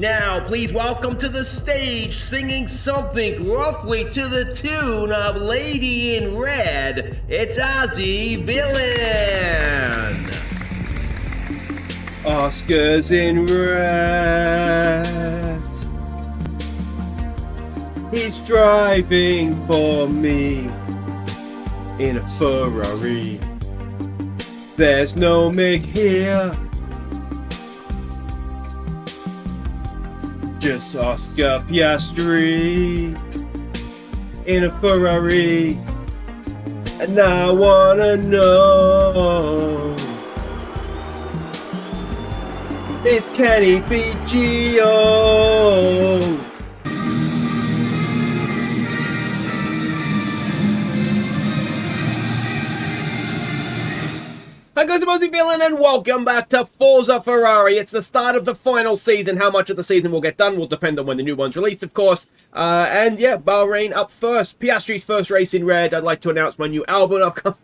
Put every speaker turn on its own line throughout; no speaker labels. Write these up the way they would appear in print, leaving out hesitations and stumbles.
Now, please welcome to the stage, singing something roughly to the tune of Lady in Red, it's Aussie Villain!
Oscars in red. He's driving for me in a Ferrari. There's no Mick here, just Oscar Piastri in a Ferrari. And I wanna know, is can he beat Gio?
Hi guys, I'm Aussie Villain and welcome back to Forza Ferrari. It's the start of the final season. How much of the season will get done will depend on when the new one's released, of course. And yeah, Bahrain up first. Piastri's first race in red. I'd like to announce my new album upcoming.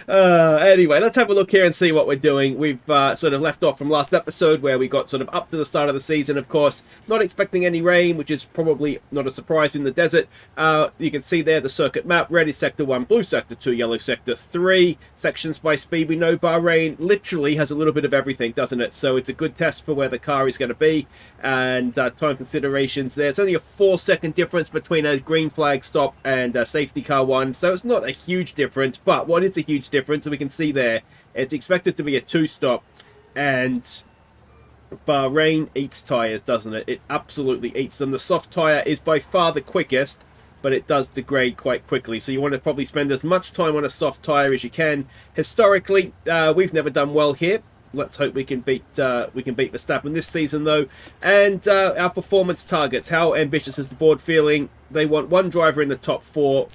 Anyway, let's have a look here and see what we're doing. We've sort of left off from last episode where we got sort of up to the start of the season, of course. Not expecting any rain, which is probably not a surprise in the desert. You can see there the circuit map. Red is Sector 1, blue Sector 2, yellow Sector 3. Sections by speed. We know Bahrain literally has a little bit of everything, doesn't it? So it's a good test for where the car is going to be. And time considerations, there's only a 4-second difference between a green flag stop and a safety car one. So it's not a huge difference. But what is a huge difference, we can see there, it's expected to be a 2-stop, and Bahrain eats tyres, doesn't it? It absolutely eats them. The soft tyre is by far the quickest, but it does degrade quite quickly, so you want to probably spend as much time on a soft tyre as you can. Historically, we've never done well here. Let's hope we can beat Verstappen this season, though. And our performance targets, how ambitious is the board feeling? They want one driver in the top 4.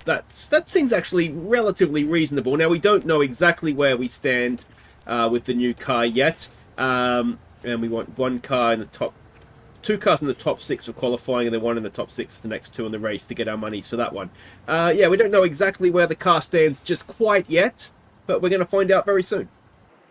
That seems actually relatively reasonable. Now, we don't know exactly where we stand with the new car yet. And we want one car in the top... 2 cars in the top 6 for qualifying, and then 1 in the top 6 for the next 2 in the race to get our monies for that one. Yeah, we don't know exactly where the car stands just quite yet, but we're going to find out very soon.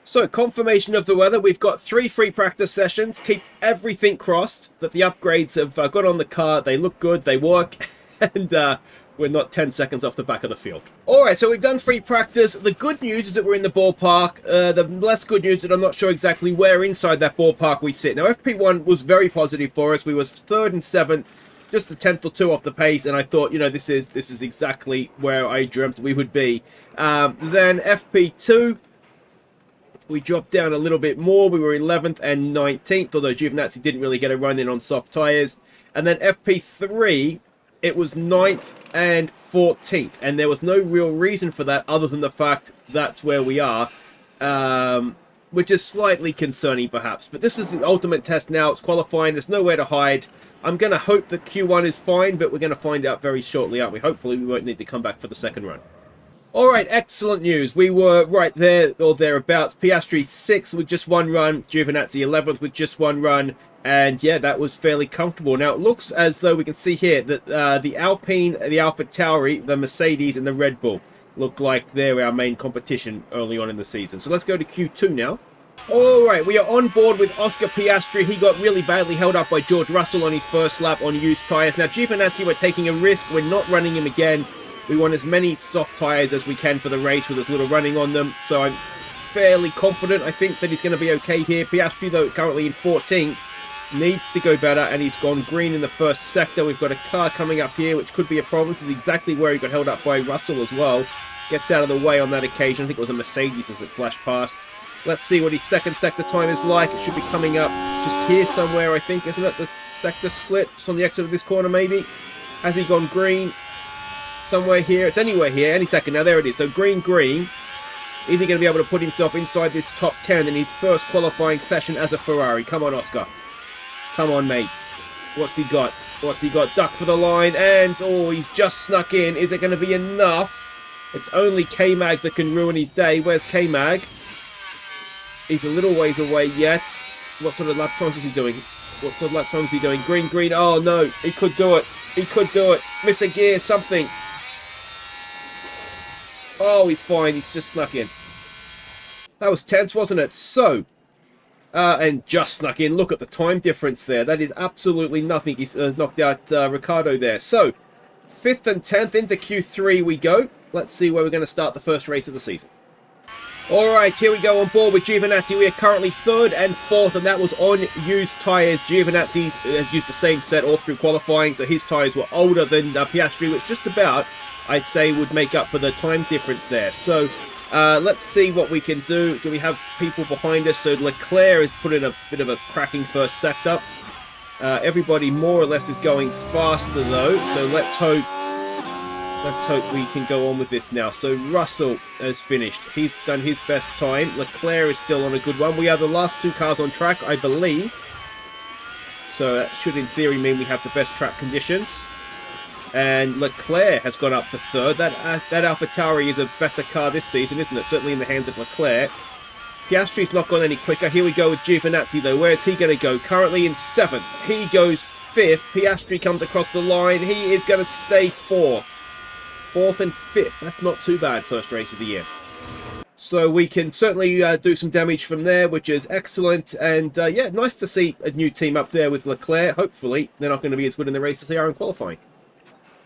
So, confirmation of the weather. We've got 3 free practice sessions. Keep everything crossed that the upgrades have got on the car. They look good, they work, and... we're not 10 seconds off the back of the field. Alright, so we've done free practice. The good news is that we're in the ballpark. The less good news is that I'm not sure exactly where inside that ballpark we sit. Now, FP1 was very positive for us. We was 3rd and 7th, just a 10th or 2 off the pace, and I thought, you know, this is exactly where I dreamt we would be. Then FP2, we dropped down a little bit more. We were 11th and 19th, although Giovinazzi didn't really get a run in on soft tyres. And then FP3... it was 9th and 14th, and there was no real reason for that other than the fact that's where we are, which is slightly concerning perhaps. But this is the ultimate test now. It's qualifying. There's nowhere to hide. I'm going to hope that Q1 is fine, but we're going to find out very shortly, aren't we? Hopefully we won't need to come back for the second run. Alright, excellent news. We were right there or thereabouts. Piastri 6th with just 1 run. Giovinazzi 11th with just 1 run. And yeah, that was fairly comfortable. Now, it looks as though we can see here that the Alpine, the AlphaTauri, the Mercedes, and the Red Bull look like they're our main competition early on in the season. So let's go to Q2 now. Alright, we are on board with Oscar Piastri. He got really badly held up by George Russell on his first lap on used tyres. Now, Giovinazzi, we're taking a risk. We're not running him again. We want as many soft tyres as we can for the race with as little running on them. So I'm fairly confident, I think, that he's going to be okay here. Piastri, though, currently in 14th. Needs to go better, and he's gone green in the first sector. We've got a car coming up here, which could be a problem. This is exactly where he got held up by Russell as well. Gets out of the way on that occasion. I think it was a Mercedes as it flashed past. Let's see what his second sector time is like. It should be coming up just here somewhere, I think. Isn't it the sector split? Just on the exit of this corner, maybe? Has he gone green? Somewhere here. It's anywhere here. Any second. Now, there it is. So, green, green. Is he going to be able to put himself inside this top 10 in his first qualifying session as a Ferrari? Come on, Oscar. Come on, mate. What's he got? What's he got? Duck for the line, and oh, he's just snuck in. Is it going to be enough? It's only K-Mag that can ruin his day. Where's K-Mag? He's a little ways away yet. What sort of lap times is he doing? What sort of lap times is he doing? Green, green. Oh, no. He could do it. He could do it. Miss a gear, something. Oh, he's fine. He's just snuck in. That was tense, wasn't it? So, And just snuck in. Look at the time difference there. That is absolutely nothing. He's knocked out Ricciardo there. So, 5th and 10th into Q3 we go. Let's see where we're going to start the first race of the season. Alright, here we go on board with Giovinazzi. We are currently 3rd and 4th, and that was on used tyres. Giovinazzi has used the same set all through qualifying, so his tyres were older than Piastri, which just about, I'd say, would make up for the time difference there. So, let's see what we can do. Do we have people behind us? So Leclerc has put in a bit of a cracking first sector. Everybody more or less is going faster though, so let's hope we can go on with this now. So Russell has finished. He's done his best time. Leclerc is still on a good one. We are the last 2 cars on track, I believe. So that should in theory mean we have the best track conditions. And Leclerc has gone up to 3rd. That AlphaTauri is a better car this season, isn't it? Certainly in the hands of Leclerc. Piastri's not gone any quicker. Here we go with Giovinazzi, though. Where is he going to go? Currently in 7th. He goes 5th. Piastri comes across the line. He is going to stay 4th. 4th and 5th. That's not too bad, first race of the year. So we can certainly do some damage from there, which is excellent. And yeah, nice to see a new team up there with Leclerc. Hopefully, they're not going to be as good in the race as they are in qualifying.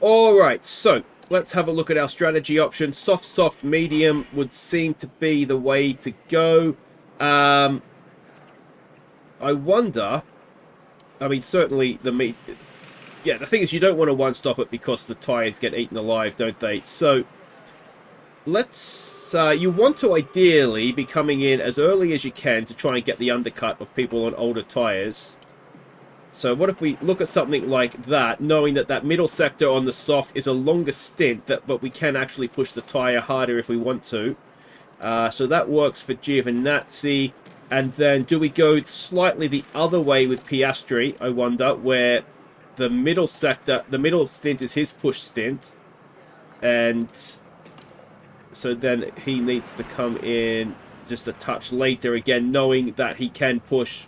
Alright, so let's have a look at our strategy options. Soft, medium would seem to be the way to go. I wonder, I mean, certainly the thing is you don't want to one-stop it because the tyres get eaten alive, don't they? So let's, you want to ideally be coming in as early as you can to try and get the undercut of people on older tyres. So what if we look at something like that, knowing that that middle sector on the soft is a longer stint, but we can actually push the tyre harder if we want to. So that works for Giovinazzi. And then do we go slightly the other way with Piastri, I wonder, where the middle sector, the middle stint is his push stint. And so then he needs to come in just a touch later again, knowing that he can push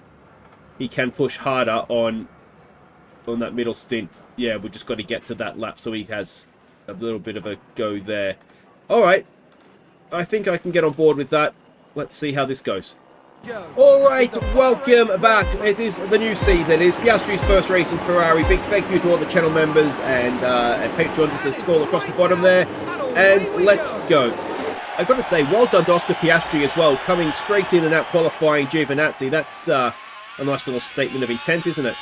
harder on that middle stint. Yeah, we just got to get to that lap so he has a little bit of a go there. Alright, I think I can get on board with that. Let's see how this goes. Alright, welcome back. It is the new season. It is Piastri's first race in Ferrari. Big thank you to all the channel members and patrons that scroll across the bottom there. And let's go. I've got to say, well done to Oscar Piastri as well, coming straight in and out qualifying Giovinazzi. That's a nice little statement of intent, isn't it?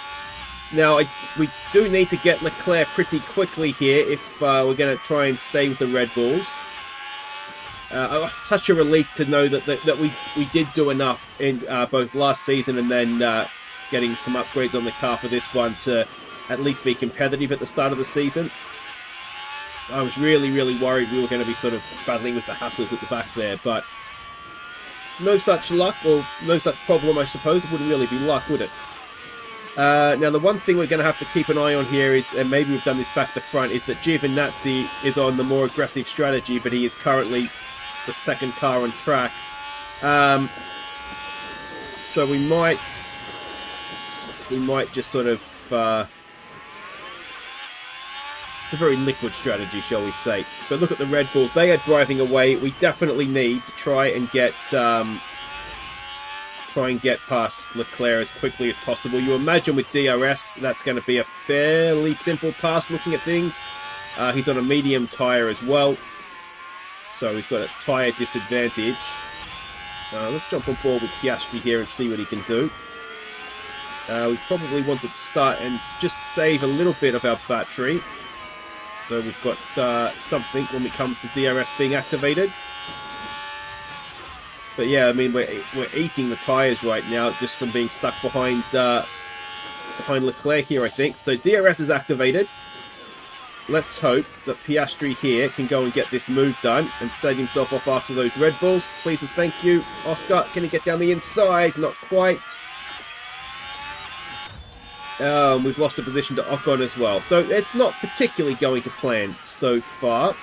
Now, we do need to get Leclerc pretty quickly here if we're going to try and stay with the Red Bulls. Such a relief to know that we did do enough in both last season and then getting some upgrades on the car for this one to at least be competitive at the start of the season. I was really worried we were going to be sort of battling with the hassles at the back there, but no such luck, or no such problem, I suppose. It wouldn't really be luck, would it? Now, the one thing we're going to have to keep an eye on here is, and maybe we've done this back to front, is that Giovinazzi is on the more aggressive strategy, but he is currently the second car on track. So we might just sort of... it's a very liquid strategy, shall we say. But look at the Red Bulls. They are driving away. We definitely need to try and get past Leclerc as quickly as possible. You imagine with DRS, that's going to be a fairly simple task looking at things. He's on a medium tyre as well. So he's got a tyre disadvantage. Let's jump on board with Piastri here and see what he can do. We probably want to start and just save a little bit of our battery. So we've got something when it comes to DRS being activated. But yeah, I mean, we're eating the tyres right now just from being stuck behind Leclerc here, I think. So DRS is activated. Let's hope that Piastri here can go and get this move done and save himself off after those Red Bulls. Please and thank you. Oscar, can he get down the inside? Not quite. We've lost a position to Ocon as well. So it's not particularly going to plan so far.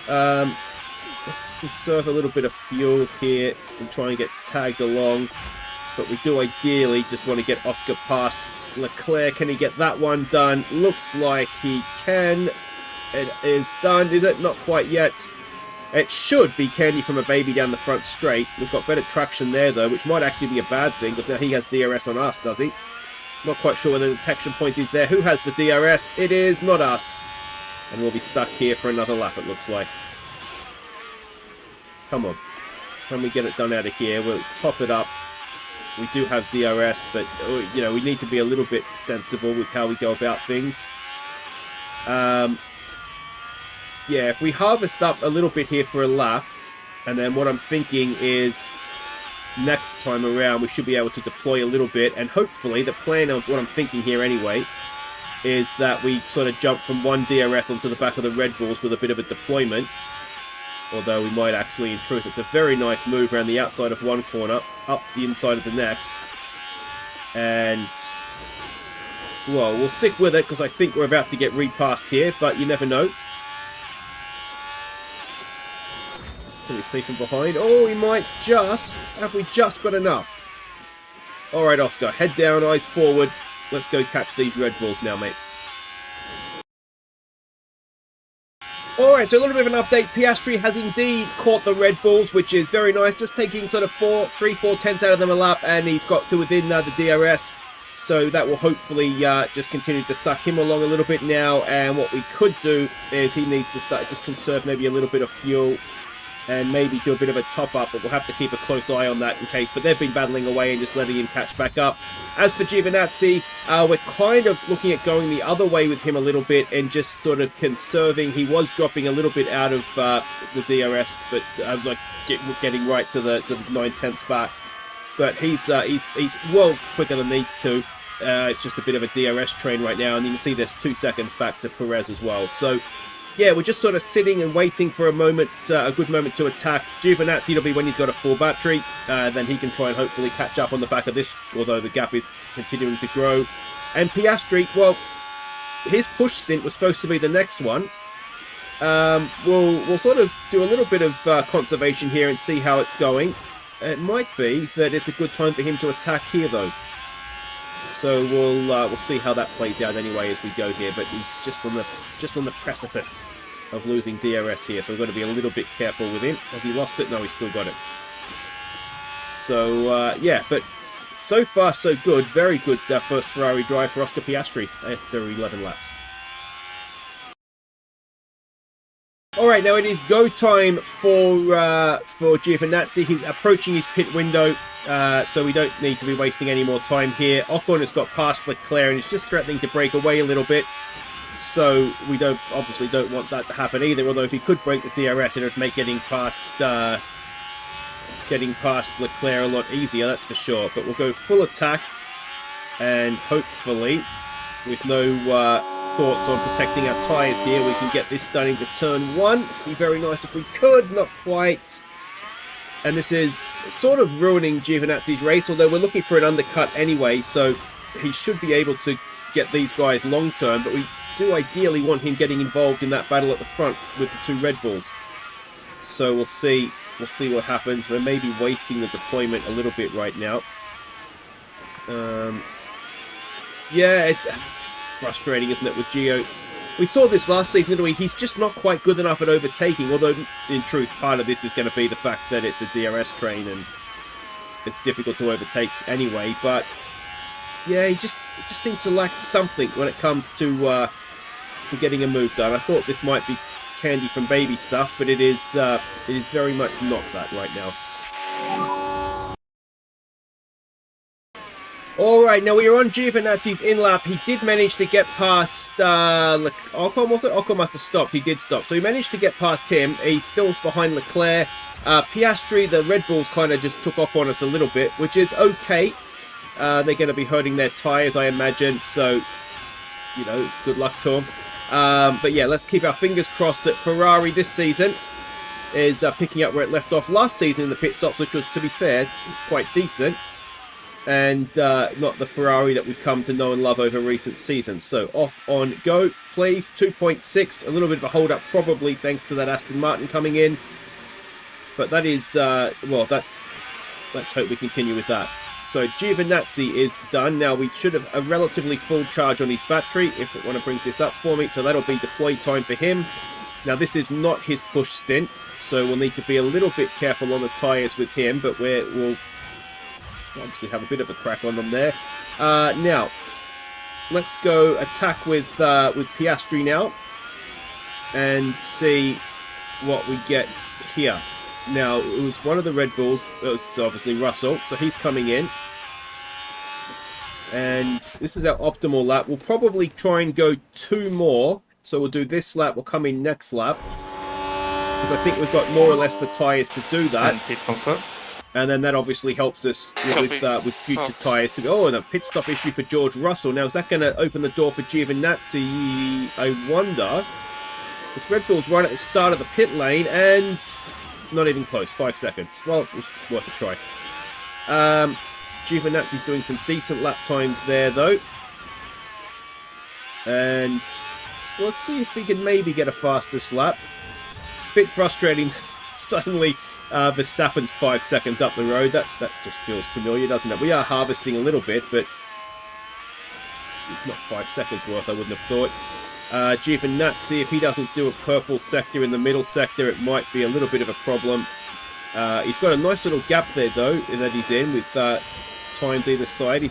Let's conserve a little bit of fuel here and try and get tagged along. But we do ideally just want to get Oscar past Leclerc. Can he get that one done? Looks like he can. It is done, is it? Not quite yet. It should be Candy from a Baby down the front straight. We've got better traction there, though, which might actually be a bad thing, because now he has DRS on us, does he? Not quite sure where the detection point is there. Who has the DRS? It is not us. And we'll be stuck here for another lap, it looks like. Come on. Can we get it done out of here? We'll top it up. We do have DRS, but, you know, we need to be a little bit sensible with how we go about things. Yeah, if we harvest up a little bit here for a lap, and then what I'm thinking is next time around we should be able to deploy a little bit, and hopefully the plan of what I'm thinking here anyway is that we sort of jump from one DRS onto the back of the Red Bulls with a bit of a deployment. Although we might actually, in truth, it's a very nice move around the outside of one corner, up the inside of the next. And, well, we'll stick with it because I think we're about to get repassed here, but you never know. Can we see from behind? Oh, we might just... Have we just got enough? Alright, Oscar. Head down, eyes forward. Let's go catch these Red Bulls now, mate. Alright, so a little bit of an update. Piastri has indeed caught the Red Bulls, which is very nice. Just taking sort of 3-4 tenths out of them a lap, and he's got to within the DRS. So that will hopefully just continue to suck him along a little bit now. And what we could do is he needs to start just conserve maybe a little bit of fuel and maybe do a bit of a top-up, but we'll have to keep a close eye on that in case. But they've been battling away and just letting him catch back up. As for Giovinazzi, we're kind of looking at going the other way with him a little bit and just sort of conserving. He was dropping a little bit out of the DRS, but like getting right to the 9/10 back. But he's well quicker than these two. It's just a bit of a DRS train right now, and you can see there's 2 seconds back to Perez as well. So yeah, we're just sort of sitting and waiting for a moment, a good moment to attack. Giovinazzi will be when he's got a full battery. Then he can try and hopefully catch up on the back of this, although the gap is continuing to grow. And Piastri, well, his push stint was supposed to be the next one. We'll sort of do a little bit of conservation here and see how it's going. It might be that it's a good time for him to attack here, though. So we'll see how that plays out anyway as we go here. But he's just on the precipice of losing DRS here, so we've got to be a little bit careful with him. Has he lost it? No, he's still got it. So yeah, but so far so good. Very good first Ferrari drive for Oscar Piastri after 11 laps. Alright, now it is go time for Giovinazzi. He's approaching his pit window, so we don't need to be wasting any more time here. Ocon has got past Leclerc and he's just threatening to break away a little bit. So we obviously don't want that to happen either, although if he could break the DRS, it would make getting past Leclerc a lot easier, that's for sure. But we'll go full attack, and hopefully, with no thoughts on protecting our tyres here, we can get this done into turn 1. It'd be very nice if we could, not quite. And this is sort of ruining Giovinazzi's race, although we're looking for an undercut anyway, so he should be able to get these guys long term, but we do ideally want him getting involved in that battle at the front with the 2 Red Bulls. So we'll see what happens. We're maybe wasting the deployment a little bit right now. Yeah, it's frustrating, isn't it, with Gio? We saw this last season, didn't we? He's just not quite good enough at overtaking, although, in truth, part of this is going to be the fact that it's a DRS train and it's difficult to overtake anyway, but yeah, it just seems to lack something when it comes to getting a move done. I thought this might be candy from baby stuff, but it is very much not that right now. Alright, now we are on Giovinazzi's in-lap. He did manage to get past Ocon, was it? Ocon must have stopped. He did stop. So he managed to get past him. He's still behind Leclerc. Piastri, the Red Bulls kind of just took off on us a little bit, which is okay. They're going to be hurting their tyres, I imagine. So, you know, good luck to them. But yeah, let's keep our fingers crossed that Ferrari this season is picking up where it left off last season in the pit stops, which was, to be fair, quite decent. And not the Ferrari that we've come to know and love over recent seasons. So off on go, please. 2.6, a little bit of a hold up probably thanks to that Aston Martin coming in. But that is, well, let's hope we continue with that. So Giovinazzi is done. Now we should have a relatively full charge on his battery if it brings this up for me. So that'll be deploy time for him. Now, this is not his push stint, so we'll need to be a little bit careful on the tyres with him, but we'll obviously have a bit of a crack on them there. Now, let's go attack with Piastri now and see what we get here. Now, it was one of the Red Bulls. It was obviously Russell, so he's coming in. And this is our optimal lap. We'll probably try and go 2 more. So we'll do this lap, we'll come in next lap. Because I think we've got more or less the tyres to do that. And then that obviously helps us with future tyres to go. Oh, and a pit stop issue for George Russell. Now, is that going to open the door for Giovinazzi? I wonder. It's Red Bull's right at the start of the pit lane, and not even close. 5 seconds. Well, it was worth a try. Giovinazzi's doing some decent lap times there, though. And let's see if we can maybe get a fastest lap. Bit frustrating. Suddenly, Verstappen's 5 seconds up the road. That just feels familiar, doesn't it? We are harvesting a little bit, but not 5 seconds worth, I wouldn't have thought. Giovinazzi, if he doesn't do a purple sector in the middle sector, it might be a little bit of a problem. He's got a nice little gap there, though, that he's in with times either side. He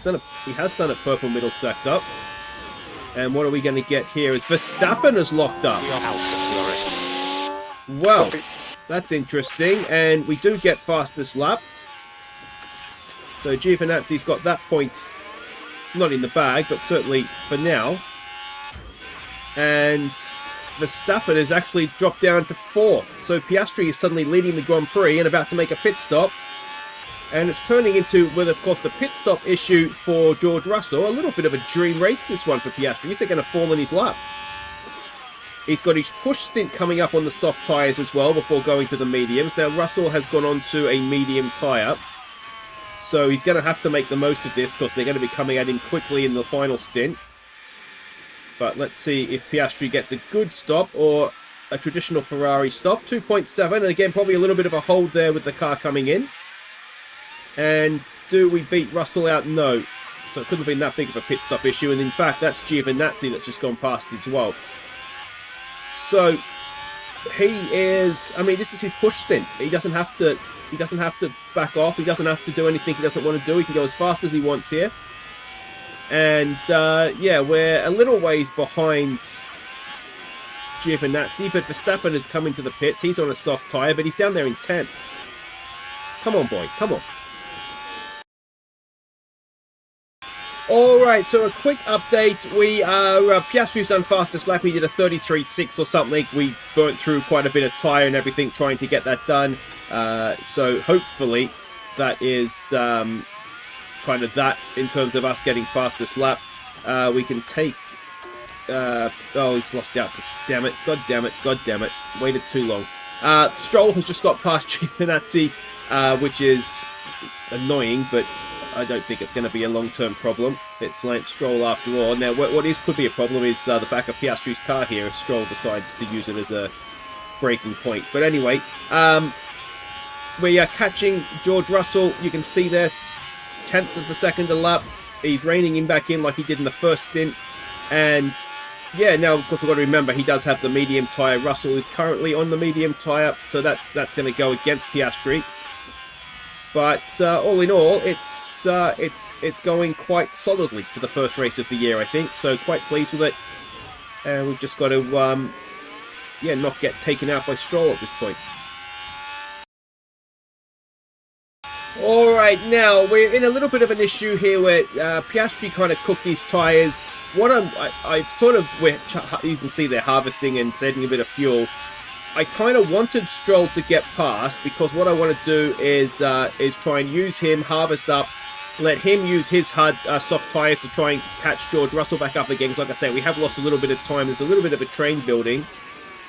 has done a purple middle sector. And what are we going to get here? Is Verstappen is locked up. Well, that's interesting. And we do get fastest lap. So Giovinazzi's got that point, not in the bag, but certainly for now. And Verstappen has actually dropped down to 4th. So Piastri is suddenly leading the Grand Prix and about to make a pit stop. And it's turning into, with of course the pit stop issue for George Russell, a little bit of a dream race this one for Piastri. Is he going to fall in his lap? He's got his push stint coming up on the soft tyres as well before going to the mediums. Now Russell has gone on to a medium tyre. So he's going to have to make the most of this because they're going to be coming at him quickly in the final stint. But let's see if Piastri gets a good stop or a traditional Ferrari stop. 2.7, and again probably a little bit of a hold there with the car coming in. And do we beat Russell out? No. So it couldn't have been that big of a pit stop issue. And in fact, that's Giovinazzi that's just gone past as well. So he is, I mean, this is his push stint. He doesn't have to back off. He doesn't have to do anything he doesn't want to do. He can go as fast as he wants here. And yeah, we're a little ways behind Giovinazzi, but Verstappen is coming to the pits. He's on a soft tyre, but he's down there in 10th. Come on, boys, come on. Alright, so a quick update. We are, Piastri's done fastest lap. He did a 33.6 or something. We burnt through quite a bit of tyre and everything trying to get that done. So hopefully that is kind of that in terms of us getting fastest lap. We can take... oh, he's lost out. Damn it. God damn it. God damn it. Waited too long. Stroll has just got past Giovinazzi, which is annoying, but I don't think it's going to be a long-term problem. It's Lance Stroll after all. Now, could be a problem is the back of Piastri's car here if Stroll decides to use it as a braking point. But anyway, we are catching George Russell. You can see this. 10ths of a second a lap. He's reining him back in like he did in the first stint. And yeah, now of course we've got to remember he does have the medium tyre. Russell is currently on the medium tyre, so that's going to go against Piastri. But all in all, it's going quite solidly for the first race of the year, I think. So quite pleased with it. And we've just got to yeah, not get taken out by Stroll at this point. Alright, now we're in a little bit of an issue here where Piastri kind of cooked his tyres. What I've sort of, you can see they're harvesting and saving a bit of fuel. I kind of wanted Stroll to get past because what I want to do is try and use him, harvest up, let him use his hard soft tyres to try and catch George Russell back up again. Because like I say, we have lost a little bit of time. There's a little bit of a train building.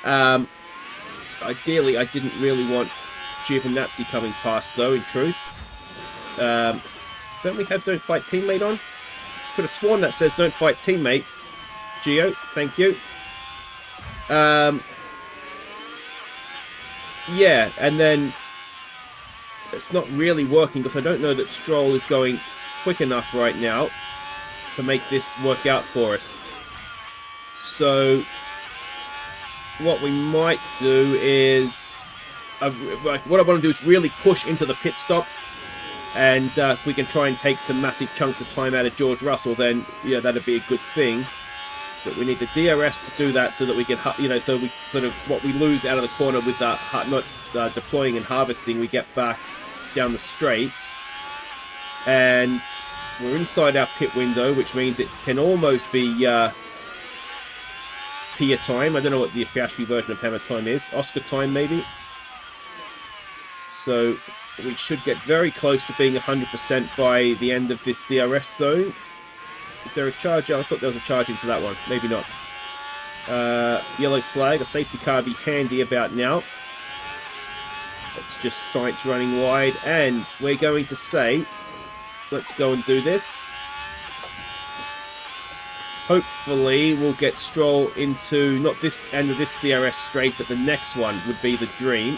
Ideally, I didn't really want Giovinazzi coming past though, in truth. Don't we have Don't Fight Teammate on? Could have sworn that says Don't Fight Teammate. Gio, thank you. Yeah, and then it's not really working because I don't know that Stroll is going quick enough right now to make this work out for us. So what we might do is... what I want to do is really push into the pit stop. And if we can try and take some massive chunks of time out of George Russell, then yeah, that'd be a good thing. But we need the DRS to do that so that we can, you know, so we sort of, what we lose out of the corner with that, not deploying and harvesting, we get back down the straights. And we're inside our pit window, which means it can almost be Pia time. I don't know what the Piastri version of hammer time is. Oscar time, maybe. So we should get very close to being 100% by the end of this DRS zone. Is there a charge? I thought there was a charge into that one. Maybe not. Yellow flag. A safety car be handy about now. It's just Sainz running wide. And we're going to say, let's go and do this. Hopefully we'll get Stroll into, not this end of this DRS straight, but the next one would be the dream.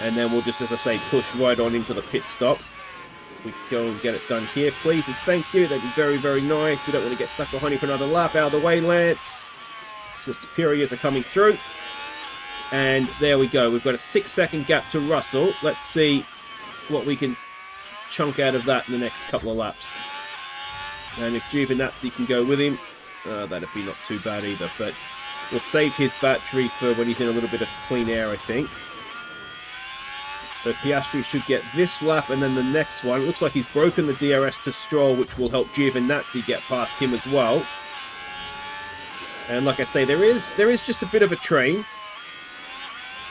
And then we'll just, as I say, push right on into the pit stop. If we could go and get it done here, please, and thank you. That'd be very, very nice. We don't want to get stuck behind you for another lap. Out of the way, Lance. So the Superiors are coming through. And there we go. We've got a 6-second gap to Russell. Let's see what we can chunk out of that in the next couple of laps. And if Giovinazzi can go with him, that'd be not too bad either. But we'll save his battery for when he's in a little bit of clean air, I think. So Piastri should get this lap and then the next one. It looks like he's broken the DRS to Stroll, which will help Giovinazzi get past him as well. And like I say, there is just a bit of a train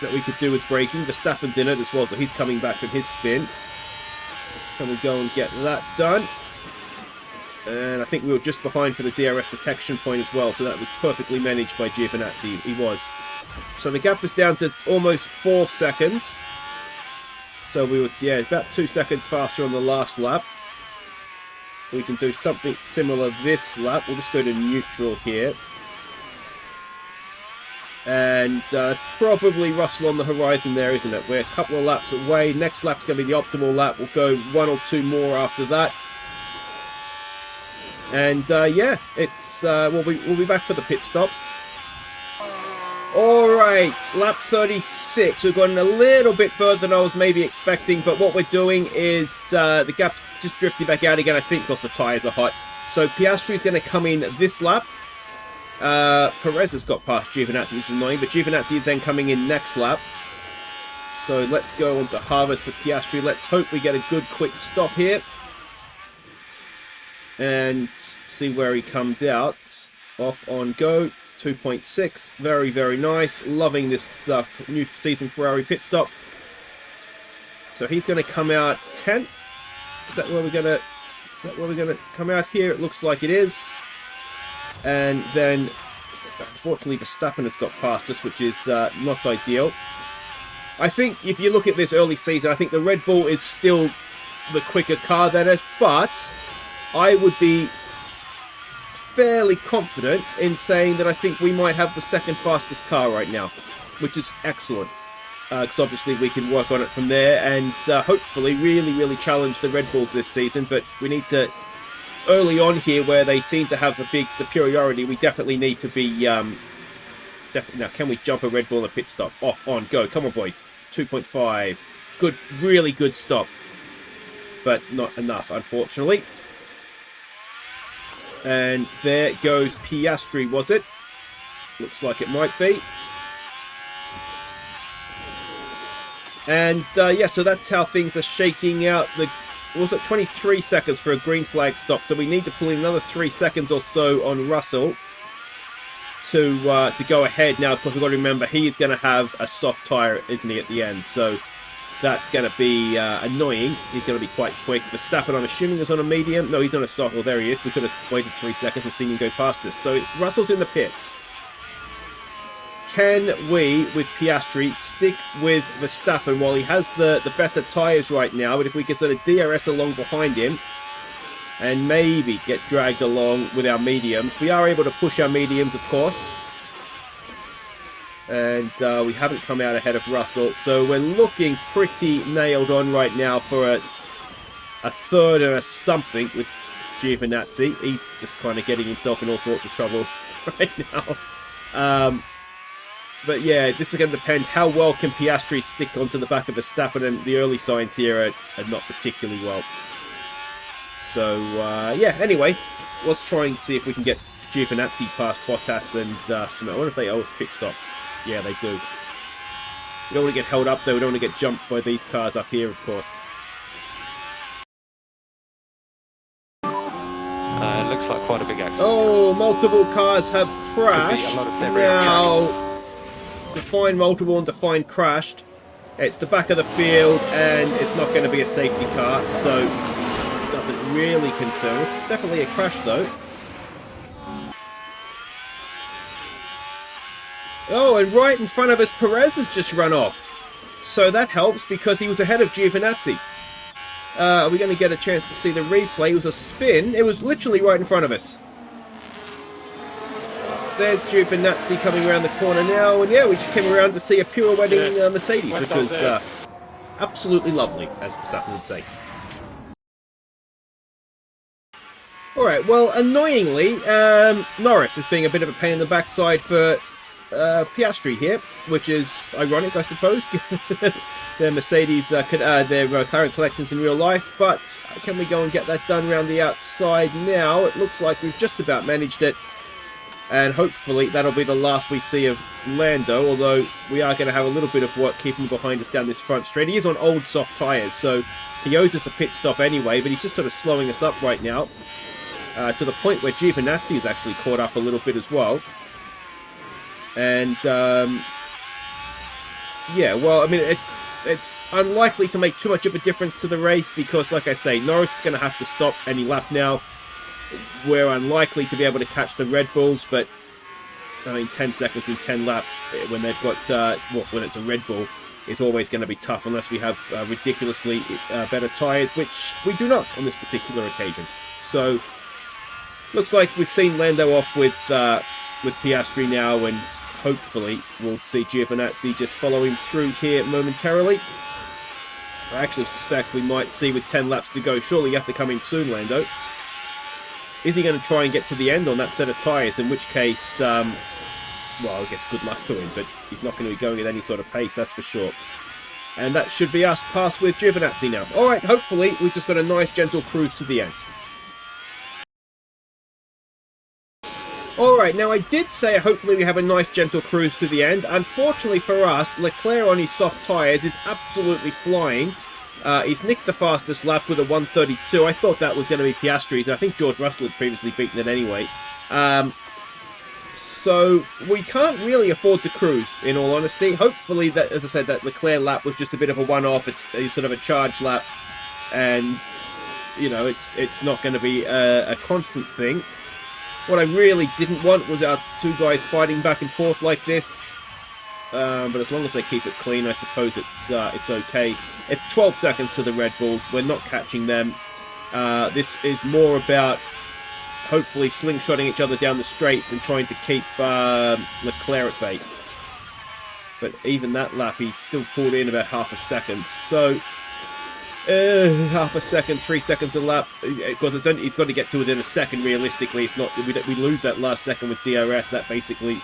that we could do with braking. Verstappen's in it as well, so he's coming back from his spin. Can we go and get that done? And I think we were just behind for the DRS detection point as well, so that was perfectly managed by Giovinazzi. He was. So the gap is down to almost 4 seconds. So we were, yeah, about 2 seconds faster on the last lap. We can do something similar this lap. We'll just go to neutral here. And it's probably Russell on the horizon there, isn't it? We're a couple of laps away. Next lap's going to be the optimal lap. We'll go 1 or 2 more after that. And yeah, it's we'll be back for the pit stop. Alright, lap 36. We've gotten a little bit further than I was maybe expecting, but what we're doing is the gap's just drifting back out again, I think, because the tyres are hot. So Piastri's going to come in this lap. Perez has got past Giovinazzi, which is annoying, but Giovinazzi is then coming in next lap. So let's go on to harvest for Piastri. Let's hope we get a good quick stop here. And see where he comes out. Off on go. 2.6. Very, very nice. Loving this new season Ferrari pit stops. So he's going to come out 10th. Is that where we're going to come out here? It looks like it is. And then, unfortunately, Verstappen has got past us, which is not ideal. I think if you look at this early season, I think the Red Bull is still the quicker car than us, but I would be fairly confident in saying that I think we might have the second fastest car right now, which is excellent. Because obviously we can work on it from there and hopefully really, really challenge the Red Bulls this season, but we need to... Early on here, where they seem to have a big superiority, we definitely need to be... Now, can we jump a Red Bull in a pit stop? Off, on, go. Come on, boys. 2.5. Good, really good stop. But not enough, unfortunately. And there goes Piastri, was it? Looks like it might be. And, yeah, so that's how things are shaking out. Was it 23 seconds for a green flag stop? So we need to pull in another 3 seconds or so on Russell to go ahead. Now, of course, we've got to remember he's going to have a soft tyre, isn't he, at the end? So that's going to be annoying. He's going to be quite quick. Verstappen, I'm assuming, is on a medium. No, he's on a soft. Well, there he is. We could have waited 3 seconds and seen him go past us. So Russell's in the pits. Can we, with Piastri, stick with Verstappen while he has the better tyres right now? But if we can sort of DRS along behind him and maybe get dragged along with our mediums. We are able to push our mediums, of course. And we haven't come out ahead of Russell. So we're looking pretty nailed on right now for a third and a something with Giovinazzi. He's just kind of getting himself in all sorts of trouble right now. But yeah, this is going to depend how well can Piastri stick onto the back of Verstappen, and the early signs here are not particularly well. So yeah, anyway, let's try and see if we can get Giovinazzi past Bottas and Smith. I wonder if they owe us pit stops. Yeah, they do. We don't want to get held up though, we don't want to get jumped by these cars up here, of course.
It looks like quite a big accident.
Oh, multiple cars have crashed. Now, define multiple and define crashed. It's the back of the field, and it's not going to be a safety car, so it doesn't really concern us. It's definitely a crash, though. Oh, and right in front of us, Perez has just run off. So that helps, because he was ahead of Giovinazzi. Are we going to get a chance to see the replay? It was a spin. It was literally right in front of us. There's Giovinazzi coming around the corner now. And yeah, we just came around to see a pirouetting Mercedes, which was absolutely lovely, as Verstappen would say. Alright, well, annoyingly, Norris is being a bit of a pain in the backside for Piastri here, which is ironic, I suppose. Their Mercedes, their McLaren collections in real life, but can we go and get that done around the outside now? It looks like we've just about managed it, and hopefully that'll be the last we see of Lando, although we are going to have a little bit of work keeping behind us down this front straight. He is on old soft tyres, so he owes us a pit stop anyway, but he's just sort of slowing us up right now, to the point where Giovinazzi is actually caught up a little bit as well. And yeah, well, I mean, it's unlikely to make too much of a difference to the race, because, like I say, Norris is going to have to stop any lap now. We're unlikely to be able to catch the Red Bulls, but I mean, 10 seconds in 10 laps when they've got when it's a Red Bull, is always going to be tough unless we have ridiculously better tyres, which we do not on this particular occasion. So looks like we've seen Lando off with Piastri now, and hopefully we'll see Giovinazzi just follow him through here momentarily. I actually suspect we might see with 10 laps to go. Surely you have to come in soon, Lando. Is he going to try and get to the end on that set of tyres? In which case, well, I guess good luck to him, but he's not going to be going at any sort of pace, that's for sure. And that should be us past with Giovinazzi now. Alright, hopefully we've just got a nice gentle cruise to the end. Alright, now I did say hopefully we have a nice gentle cruise to the end. Unfortunately for us, Leclerc on his soft tyres is absolutely flying. He's nicked the fastest lap with a 1:32. I thought that was going to be Piastri's, and I think George Russell had previously beaten it anyway. So we can't really afford to cruise, in all honesty. Hopefully, that, as I said, that Leclerc lap was just a bit of a one-off, a sort of a charge lap, and you know, it's not going to be a constant thing. What I really didn't want was our two guys fighting back and forth like this. But as long as they keep it clean, I suppose it's okay. It's 12 seconds to the Red Bulls. We're not catching them. This is more about hopefully slingshotting each other down the straights and trying to keep Leclerc at bay. But even that lap, he's still pulled in about half a second. So half a second, 3 seconds a lap. Because it's got to get to within a second. Realistically, it's not. We lose that last second with DRS. That basically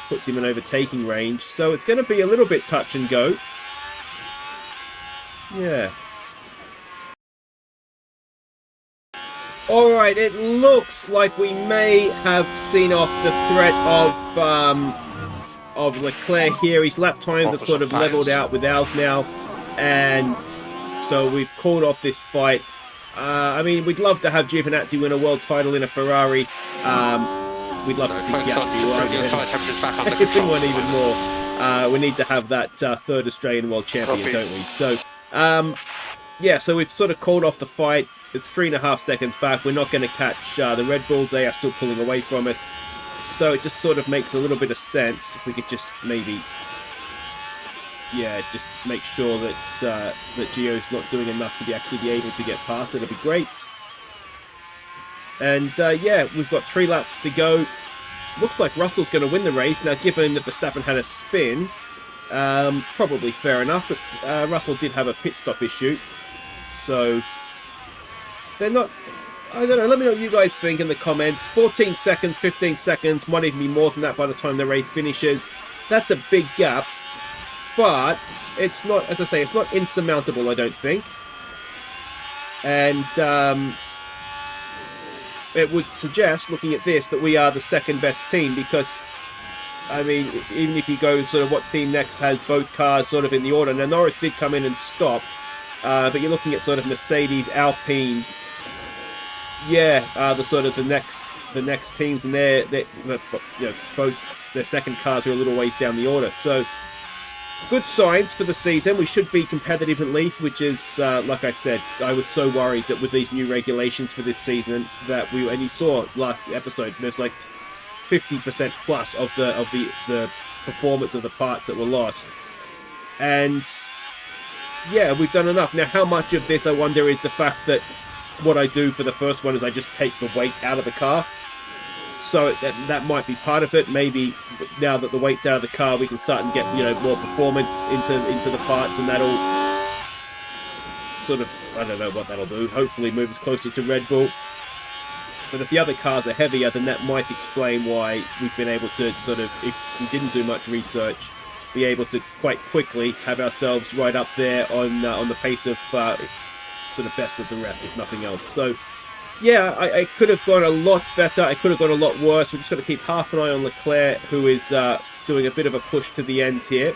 puts him in overtaking range. So it's going to be a little bit touch and go. Yeah. Alright, it looks like we may have seen off the threat of Leclerc here. His lap times have sort of leveled out with ours now. And so we've called off this fight. I mean, we'd love to have Giovinazzi win a world title in a Ferrari. We'd love to see Piastri win even more. We need to have that third Australian world champion, don't we? So, yeah, so we've sort of called off the fight. It's 3.5 seconds back. We're not going to catch the Red Bulls. They are still pulling away from us. So it just sort of makes a little bit of sense if we could just maybe, yeah, just make sure that that Gio's not doing enough to actually be able to get past. It'll be great. And yeah, we've got 3 laps to go. Looks like Russell's going to win the race. Now, given that Verstappen had a spin, probably fair enough, but Russell did have a pit stop issue. So they're not I don't know, let me know what you guys think in the comments. 14 seconds, 15 seconds, might even be more than that by the time the race finishes. That's a big gap, but it's not, as I say, it's not insurmountable, I don't think. And it would suggest, looking at this, that we are the second best team, because, I mean, even if you go sort of what team next has both cars sort of in the order. Now, Norris did come in and stop, but you're looking at sort of Mercedes, Alpine, the sort of the next teams, and they're both their second cars are a little ways down the order. So good signs for the season. We should be competitive at least, which is like I said, I was so worried that with these new regulations for this season that and you saw last episode, there's like 50% plus of the performance of the parts that were lost. And yeah, we've done enough. Now, how much of this, I wonder, is the fact that what I do for the first one is I just take the weight out of the car. So that might be part of it. Maybe now that the weight's out of the car, we can start and get, more performance into the parts, and that'll sort of, I don't know what that'll do. Hopefully move us closer to Red Bull. But if the other cars are heavier, then that might explain why we've been able to sort of, if we didn't do much research, be able to quite quickly have ourselves right up there on the pace of sort of best of the rest, if nothing else. So yeah, I could have gone a lot better. I could have gone a lot worse. We've just got to keep half an eye on Leclerc, who is doing a bit of a push to the end here.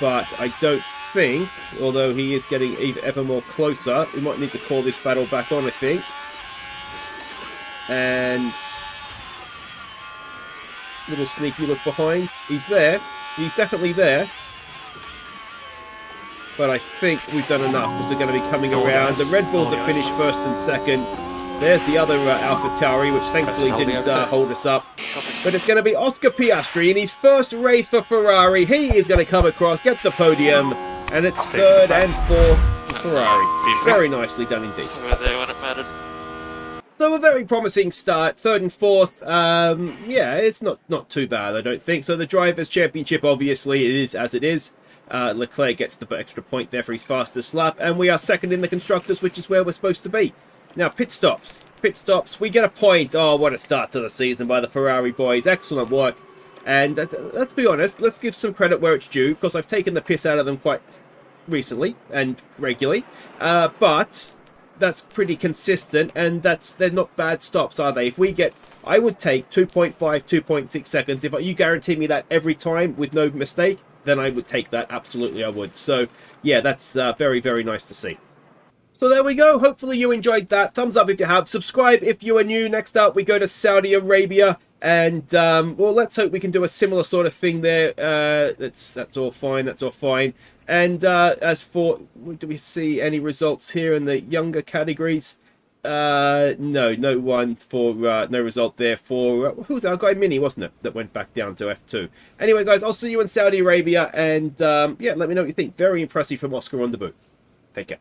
But I don't think, although he is getting ever more closer, we might need to call this battle back on, I think. And little sneaky look behind. He's there. He's definitely there. But I think we've done enough, because they're going to be coming around. The Red Bulls have finished first and second. There's the other Alpha Tauri, which thankfully didn't hold us up. But it's going to be Oscar Piastri in his first race for Ferrari. He is going to come across, get the podium, and it's third and fourth for Ferrari. Very nicely done indeed. So a very promising start, third and fourth. Yeah, it's not too bad, I don't think. So the Drivers' Championship, obviously, it is as it is. Leclerc gets the extra point there for his fastest lap, and we are second in the Constructors, which is where we're supposed to be. Now, pit stops, we get a point. Oh, what a start to the season by the Ferrari boys. Excellent work. And let's be honest, let's give some credit where it's due, because I've taken the piss out of them quite recently and regularly. But that's pretty consistent, and they're not bad stops, are they? If we get, I would take 2.5, 2.6 seconds. If you guarantee me that every time with no mistake, then I would take that. Absolutely, I would. So, yeah, that's very, very nice to see. So there we go. Hopefully you enjoyed that. Thumbs up if you have. Subscribe if you are new. Next up, we go to Saudi Arabia. And, well, let's hope we can do a similar sort of thing there. That's all fine. That's all fine. And as for, do we see any results here in the younger categories? No one for no result there for who's our guy Mini, wasn't it, that went back down to F2. Anyway, guys, I'll see you in Saudi Arabia, and yeah, let me know what you think. Very impressive from Oscar on the boot. Take care.